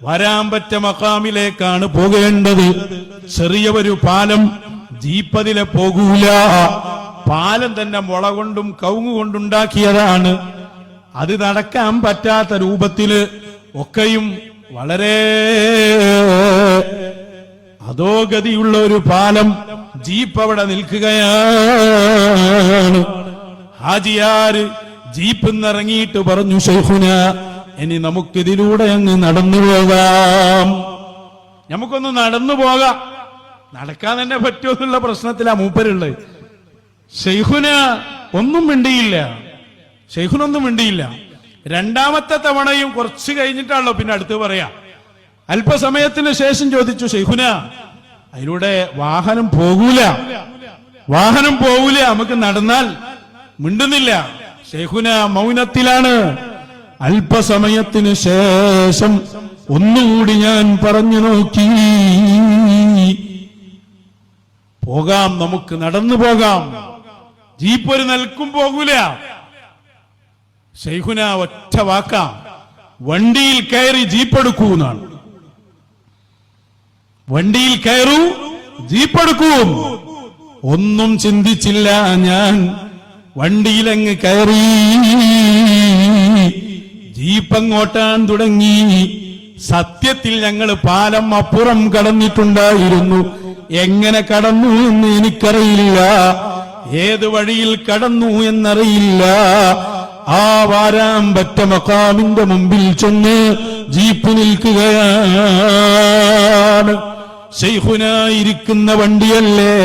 വരാൻ പറ്റ മഖാമിലേക്കാണ് പോകേണ്ടത്. ചെറിയ ഒരു പാലം, ജീപ്പതിലെ പോകൂല. പാലം തന്നെ മുള കൊണ്ടും കവുങ്ങ് കൊണ്ടുണ്ടാക്കിയതാണ്. അത് നടക്കാൻ പറ്റാത്ത രൂപത്തില് ഒക്കെയും വളരെ അധോഗതിയുള്ള ഒരു പാലം, ജീപ്പ് അവിടെ നിൽക്കുകയാണ്. ഹാജിയാര് ജീപ്പിൽ നിന്നിറങ്ങിയിട്ട് പറഞ്ഞു, ശൈഖുന, ഇനി നമുക്കിതിലൂടെ അങ്ങ് നടന്നു പോകാം, നമുക്കൊന്ന് നടന്നു പോകാം. നടക്കാൻ തന്നെ പറ്റുമോ എന്നുള്ള പ്രശ്നത്തിലാ മൂപ്പരുള്ളത്. ശൈഖുന ഒന്നും മിണ്ടിയില്ല, ശൈഖുനൊന്നും മിണ്ടിയില്ല. രണ്ടാമത്തെ തവണയും കുറച്ച് കഴിഞ്ഞിട്ടാണല്ലോ പിന്നെ അടുത്ത് പറയാ. അല്പസമയത്തിന് ശേഷം ചോദിച്ചു, ശൈഖുന, അതിലൂടെ വാഹനം പോകൂല, വാഹനം പോകൂല, നമുക്ക് നടന്നാൽ. മിണ്ടുന്നില്ല, ശൈഖുന മൗനത്തിലാണ്. അല്പസമയത്തിന് ശേഷം ഒന്നുകൂടി ഞാൻ പറഞ്ഞു നോക്കി, പോകാം, നമുക്ക് നടന്നു പോകാം, ജീപ്പ് ഒരു നിൽക്കും പോകൂല. ശൈഖുന ഒറ്റ വാക്കാം, വണ്ടിയിൽ കയറി ജീപ്പ് എടുക്കൂ എന്നാണ്. വണ്ടിയിൽ കയറൂ, ജീപ്പ് എടുക്കൂ. ഒന്നും ചിന്തിച്ചില്ല, ഞാൻ വണ്ടിയിലങ്ങ് കയറി. ജീപ്പ് അങ്ങോട്ടാൻ തുടങ്ങി. സത്യത്തിൽ ഞങ്ങൾ പാലം അപ്പുറം കടന്നിട്ടുണ്ടായിരുന്നു. എങ്ങനെ കടന്നു എന്ന് എനിക്കറിയില്ല, ഏത് വഴിയിൽ കടന്നു എന്നറിയില്ല. ആ വാരാൻ പറ്റ മഖാമിന്റെ മുമ്പിൽ ചെന്ന് ജീപ്പ് നിൽക്കുകയാണ്. ശൈഖുന ഇരിക്കുന്ന വണ്ടിയല്ലേ,